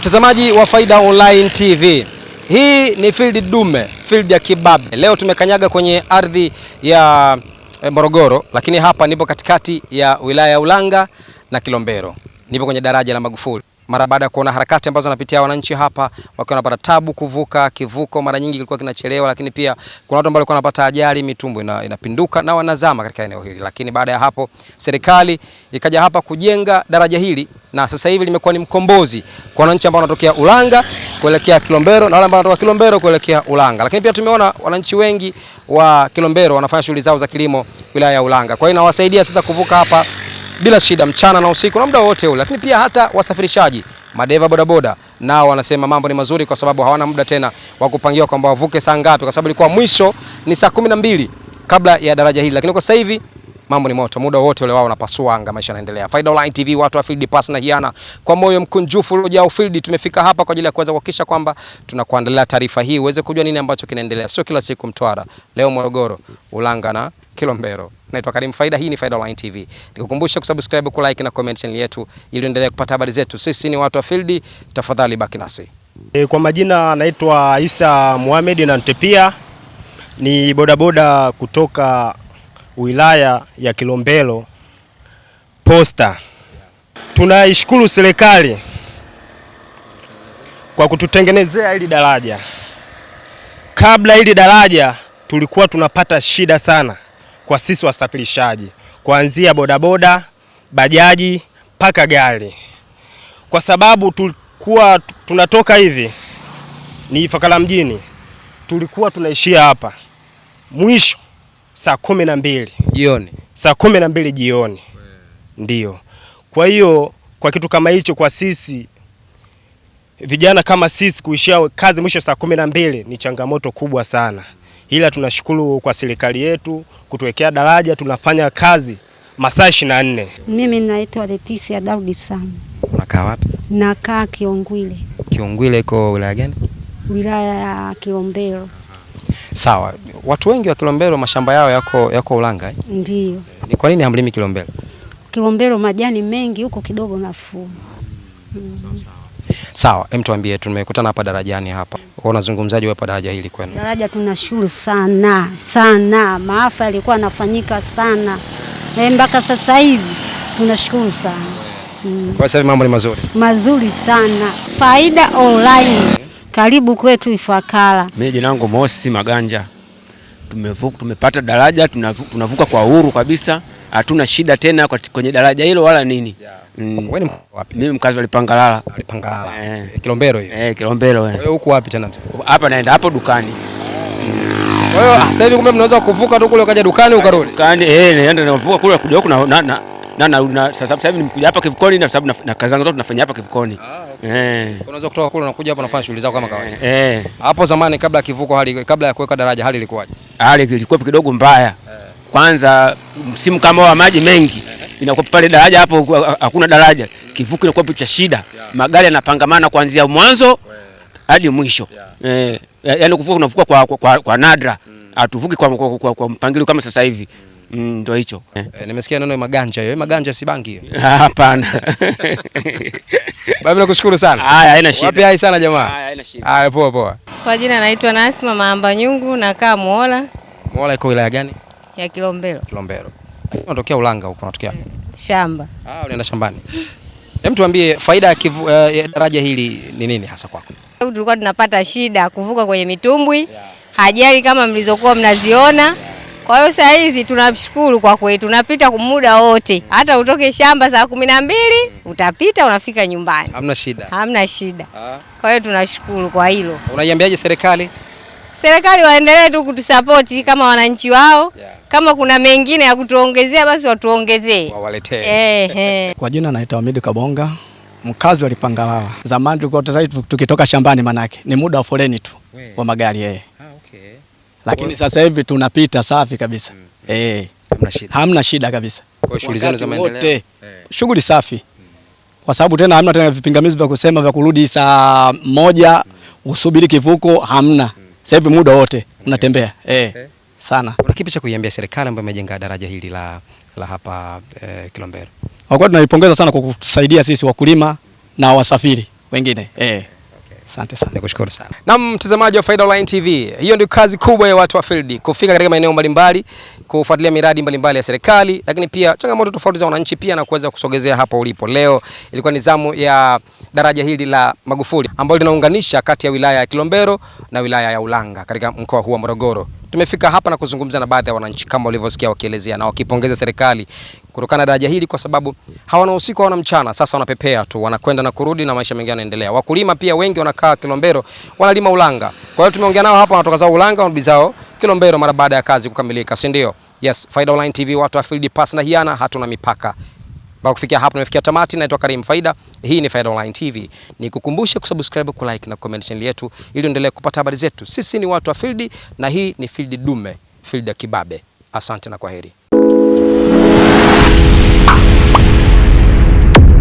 Mtazamaji wa Faida Online TV, hii ni field dume, field ya kibabe. Leo tumekanyaga kwenye ardhi ya Morogoro, lakini hapa nipo katikati ya wilaya ya Ulanga na Kilombero. Nipo kwenye daraja la Magufuli. Mara baada ya kuona harakati ambazo wanapitia wananchi hapa wakiwa wanapata tabu kuvuka kivuko, mara nyingi kilikuwa kinachelewa, lakini pia kuna watu ambao walikuwa wanapata ajali, mitumbo inapinduka na wanazama katika eneo hili. Lakini baada ya hapo serikali ikaja hapa kujenga daraja hili, na sasa hivi limekuwa ni mkombozi kwa wananchi ambao wanatokea Ulanga kuelekea Kilombero na wale ambao wanatoka Kilombero kuelekea Ulanga. Lakini pia tumeona wananchi wengi wa Kilombero wanafanya shughuli zao za kilimo wilaya ya Ulanga. Kwa hiyo inawasaidia sasa kuvuka hapa bila shida, mchana na usiku na muda wote ule. Lakini pia hata wasafirishaji, madereva bodaboda, nao wanasema mambo ni mazuri kwa sababu hawana muda tena wa kupangiwa kwamba wavuke saa ngapi, kwa sababu ilikuwa mwisho ni saa 12 kabla ya daraja hili. Lakini kwa sasa hivi mambo ni moto, muda wote ule wao wanapasua anga, maisha yanaendelea. Faida Online TV, watu wa field pass na hiana, kwa moyo mkunjufu uliojaa field tumefika hapa kwa ajili ya kuweza kuhakikisha kwamba tunakuandalia taarifa hii uweze kujua nini ambacho kinaendelea, sio kila siku Mtwara, leo Morogoro, Ulanga na Kilombero. Naitwa Karim Faida, hii ni Faida Online TV. Nikukumbusha kusubscribe, ku like na comment channel yetu ili uendelee kupata habari zetu. Sisi ni watu wa field, tafadhali baki nasi. Kwa majina naitwa Isa Mohamed na Ntepia, ni bodaboda kutoka wilaya ya Kilombero Posta. Tunaishukuru serikali kwa kututengenezea hili daraja. Kabla hili daraja tulikuwa tunapata shida sana kwa sisi wasafirishaji, kuanzia bodaboda, bajaji mpaka gari, kwa sababu tulikuwa tunatoka hivi ni Ifakara mjini, tulikuwa tunaishia hapa mwisho saa 12 jioni, saa 12 jioni. Ndio. Kwa hiyo kwa kitu kama hicho, kwa sisi vijana kama sisi kuishia kazi mwisho saa 12 ni changamoto kubwa sana. Ila tunashukuru kwa serikali yetu kutuwekea daraja, tunafanya kazi masaa 24. Mimi naitwa Leticia Daudi Sam. Unakaa wapi? Nakaa Kiongwile. Kiongwile iko wilaya gani? Wilaya ya Kilombero. Sawa. Watu wengi wa Kilombero mashamba yao yako Ulanga eh? Ndio. Ni kwa nini hamlimi Kilombero? Kilombero majani mengi, huko kidogo nafuu. Sawa, hem tuambie, tumekutana hapa darajani hapa. Unazungumzaje hapa daraja hili kwenu? Daraja tunashukuru sana sana. Maafa yalikuwa yanafanyika sana. Mpaka sasa hivi tunashukuru sana. Kwa sababu mambo ni mazuri. Mazuri sana. Faida Online. Karibu kwetu Ifakara. Mimi jina langu Mosi Maganja. Tumepata daraja, tunavuka kwa uhuru kabisa. Hatuna shida tena kwenye daraja hilo wala nini. Wewe ni wapi? Mimi mkazi wa Lipangalala. Lipangalala. Kilombero hiyo. Kilombero. Wewe huko wapi tena mzee? Hapa naenda hapo dukani. Kwa hiyo sasa hivi kumbe mnaweza kuvuka tu kule ukaja dukani ukarudi. Dukani naenda navuka kule kuja huko na sasa hivi nimekuja hapa kivukoni na sababu na kazi zangu zote tunafanya hapa kivukoni. Unaweza kutoka kule unakuja hapa unafanya shughuli zako kama kawaida. Hapo zamani kabla ya kivuko kabla ya kuweka daraja hali ilikuwaje? Hali ilikuwa kidogo mbaya. Kwanza msimu kama wa maji mengi inakuwa pale daraja hapo hakuna daraja. Kivuko inakuwa cha shida. Magari yanapangamana kuanzia mwanzo hadi mwisho. Yaani kuvuka unavuka kwa nadra. Hatuvuki kwa mpangilio kama sasa hivi. Ndio hicho. Nimesikia neno maganja hiyo. Maganja si bangi hiyo. Hapana. Baba nakushukuru sana. Haya, haina shida. Wapi hai sana jamaa? Haya, haina shida. Haya, poa. Kwa jina naitwa Nasma Maamba Nyungu, nakaa Muola. Muola iko wilaya gani? Ya Kilombero. Kilombero. Unatokea Ulanga huko, unatokea? Shamba. Unaenda shambani. Hem tuambie faida ya daraja hili ni nini hasa kwako? Tulikuwa tunapata shida kuvuka kwenye mitumbwi. Ajali kama mlizokuwa mnaziona. Kwa hiyo saa hizi tunashukuru kwa kweli, tunapita kwa muda wote. Hata utoke shamba saa 12 utapita unafika nyumbani. Hamna shida. Hamna shida. Kwa hiyo tunashukuru kwa hilo. Unaiambiaje serikali? Serikali waendelee tu kutusupport kama wananchi wao. Kama kuna mengine ya kutuongezea basi watuongezee. Wawaletee. Kwa jina naitwa Hamid Kabonga, mkazi wa Lipangalala. Zamani tulikuwa tukitoka shambani manake ni muda wa foleni tu wa magari Lakini sasa hivi tunapita safi kabisa. Hamna shida kabisa. Kwa shughuli zenu za maendeleo. Shughuli safi. Kwa sababu tena hamna tena vipingamizi vya kusema vya kurudi saa 1 usubiri kivuko, hamna. Sasa hivi muda wote unatembea. Sana. Una kipi cha kuiambia serikali ambayo imejenga daraja hili la hapa Kilombero? Kwa kweli tunaipongeza sana kwa kutusaidia sisi wakulima na wasafiri. wengine. Asante sana. Nikushukuru sana. Na mtazamaji wa Faida Online TV, hiyo ndio kazi kubwa ya watu wa field, kufika katika maeneo mbalimbali, kufuatilia miradi mbalimbali ya serikali, lakini pia changamoto tofauti za wananchi pia na kuweza kusogezea hapa ulipo. Leo ilikuwa ni zamu ya daraja hili la Magufuli ambalo linaunganisha kati ya wilaya ya Kilombero na wilaya ya Ulanga katika mkoa huu wa Morogoro. Tumefika hapa na kuzungumza na baadhi ya wananchi kama ulivyosikia wakielezea na wakipongeza serikali kutokana na daraja hili, kwa sababu hawana usiku hawana mchana, sasa wanapepea tu, wanakwenda na kurudi na maisha mengine yanaendelea. Wakulima pia wengi wanakaa Kilombero wanalima Ulanga. Kwa hiyo tumeongea nao hapa, wanatoka zao Ulanga wanarudi zao Kilombero mara baada ya kazi kukamilika, si ndio? Yes, Faida Online TV, watu wa field, pass na hiana, hatuna mipaka. Baada kufikia hapo nimefikia tamati. Naitwa Karim Faida. Hii ni Faida Online TV. Nikukumbushe kusubscribe, ku like na comment channel yetu ili uendelee kupata habari zetu. Sisi ni watu wa field na hii ni Field Dume, field ya kibabe. Asante na kwaheri.